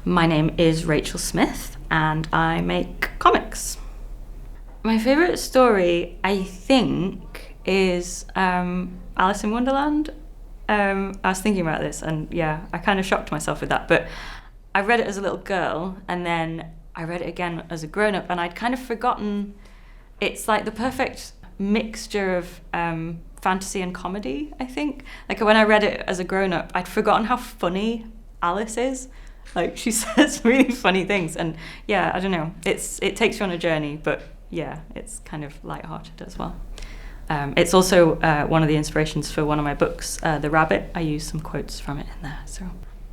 My name is Rachael Smith and I make comics. My favourite story, I think, is Alice in Wonderland. I was thinking about this and I kind of shocked myself with that, but I read it as a little girl and then I read it again as a grown-up and I'd kind of forgotten. It's like the perfect mixture of fantasy and comedy, I think. Like when I read it as a grown-up, I'd forgotten how funny Alice is. Like she says really funny things and I don't know, it takes you on a journey, but it's kind of lighthearted as well. It's also one of the inspirations for one of my books, The Rabbit. I use some quotes from it in there. So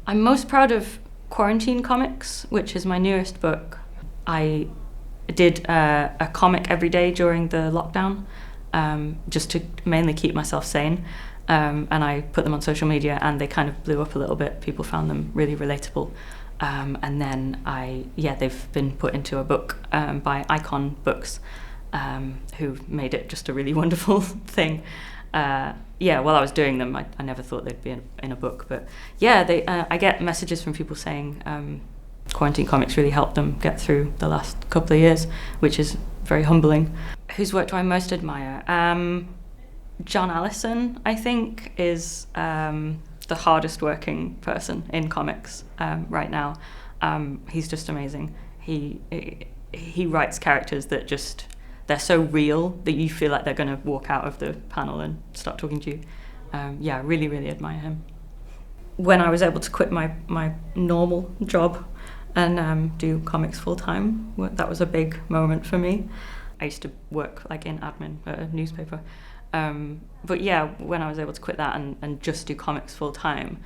I'm most proud of Quarantine Comics, which is my newest book. I did a comic every day during the lockdown, just to mainly keep myself sane. And I put them on social media and they kind of blew up a little bit. People found them really relatable. And then they've been put into a book by Icon Books, who made it just a really wonderful thing. While I was doing them, I never thought they'd be in a book. But I get messages from people saying Quarantine Comics really helped them get through the last couple of years, which is very humbling. Whose work do I most admire? John Allison, I think, is the hardest working person in comics right now. He's just amazing. He writes characters that they're so real that you feel like they're going to walk out of the panel and start talking to you. Really, really admire him. When I was able to quit my normal job and do comics full time, that was a big moment for me. I used to work like in admin at a newspaper. But when I was able to quit that and just do comics full time.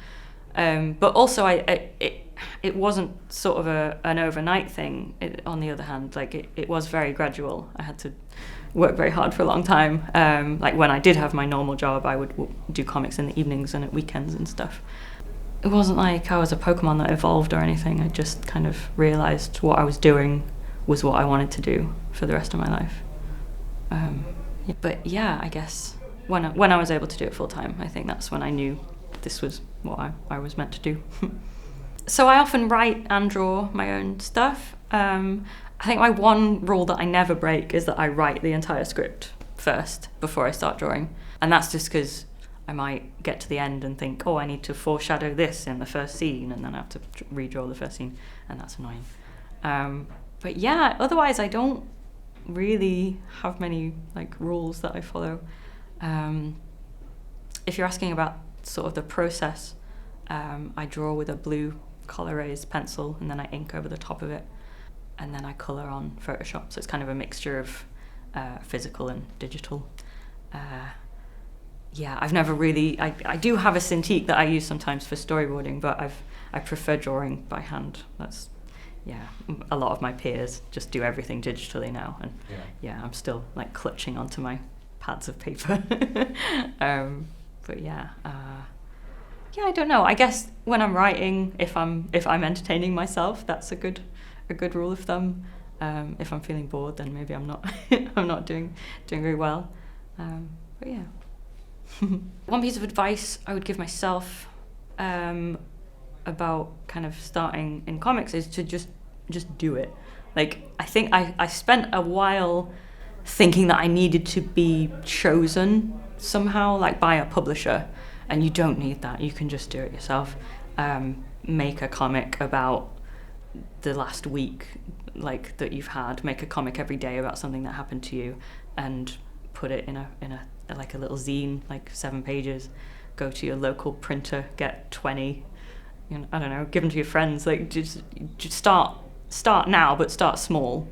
But also it wasn't sort of an overnight thing. On the other hand, like it was very gradual. I had to work very hard for a long time. Like when I did have my normal job, I would do comics in the evenings and at weekends and stuff. It wasn't like I was a Pokemon that evolved or anything. I just kind of realized what I was doing was what I wanted to do for the rest of my life. But I guess when I was able to do it full time, I think that's when I knew this was what I was meant to do. So I often write and draw my own stuff. I think my one rule that I never break is that I write the entire script first before I start drawing. And that's just because I might get to the end and think, I need to foreshadow this in the first scene, and then I have to redraw the first scene, and that's annoying. But otherwise I don't really have many rules that I follow. If you're asking about sort of the process, I draw with a blue Col-Erase pencil and then I ink over the top of it and then I colour on Photoshop, so it's kind of a mixture of physical and digital. I've never really, I do have a Cintiq that I use sometimes for storyboarding, but I prefer drawing by hand. That's a lot of my peers just do everything digitally now, and I'm still clutching onto my pads of paper. I don't know. I guess when I'm writing, if I'm entertaining myself, that's a good rule of thumb. If I'm feeling bored, then maybe I'm not I'm not doing very well. One piece of advice I would give myself about kind of starting in comics is to just do it. I think I spent a while thinking that I needed to be chosen somehow, by a publisher, and you don't need that. You can just do it yourself. Make a comic about the last week that you've had. Make a comic every day about something that happened to you, and put it in a little zine, 7 pages. Go to your local printer, get 20. I don't know, give them to your friends. Just start now, but start small,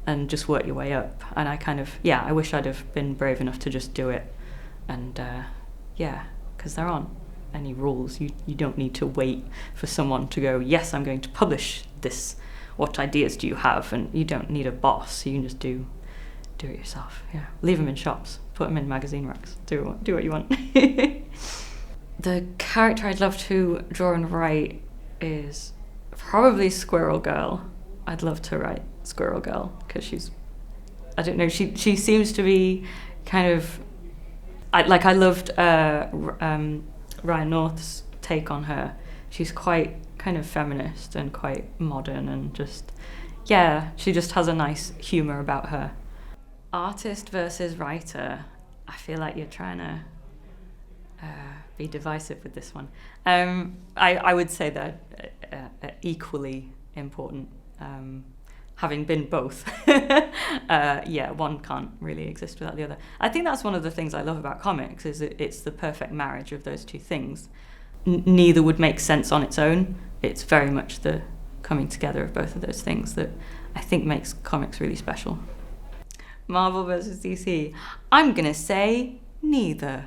and just work your way up. And I kind of I wish I'd have been brave enough to just do it, and because there aren't any rules. You don't need to wait for someone to go, yes, I'm going to publish this. What ideas do you have? And you don't need a boss. You can just do it yourself. Leave them in shops. Put them in magazine racks. Do what you want. The character I'd love to draw and write is probably Squirrel Girl. I'd love to write Squirrel Girl because she's, I don't know, she seems to be kind of, I loved Ryan North's take on her. She's quite kind of feminist and quite modern, and just, yeah, she just has a nice humour about her. Artist versus writer. I feel like you're trying to be divisive with this one. I would say they're equally important. Having been both, one can't really exist without the other. I think that's one of the things I love about comics, is it's the perfect marriage of those two things. Neither would make sense on its own. It's very much the coming together of both of those things that I think makes comics really special. Marvel versus DC. I'm gonna say neither,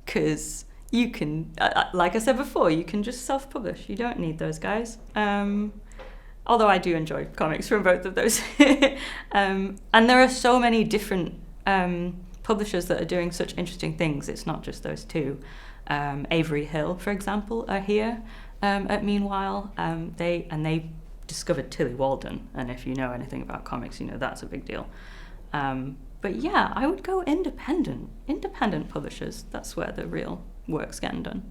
because you can, like I said before, you can just self-publish. You don't need those guys. Although I do enjoy comics from both of those. And there are so many different publishers that are doing such interesting things. It's not just those two. Avery Hill, for example, are here at Meanwhile. They discovered Tilly Walden, and if you know anything about comics, you know that's a big deal. But yeah, I would go independent publishers. That's where the real work's getting done.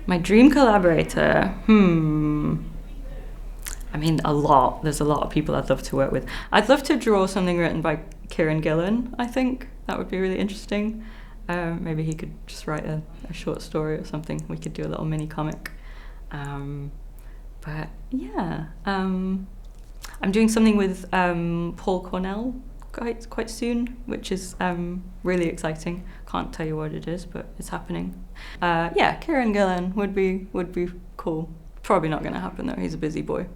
My dream collaborator, I mean, there's a lot of people I'd love to work with. I'd love to draw something written by Kieran Gillen, I think. That would be really interesting. Maybe he could just write a short story or something. We could do a little mini comic. But yeah, I'm doing something with Paul Cornell quite soon, which is really exciting. Can't tell you what it is, but it's happening. Yeah, Kieran Gillen would be cool. Probably not going to happen though. He's a busy boy.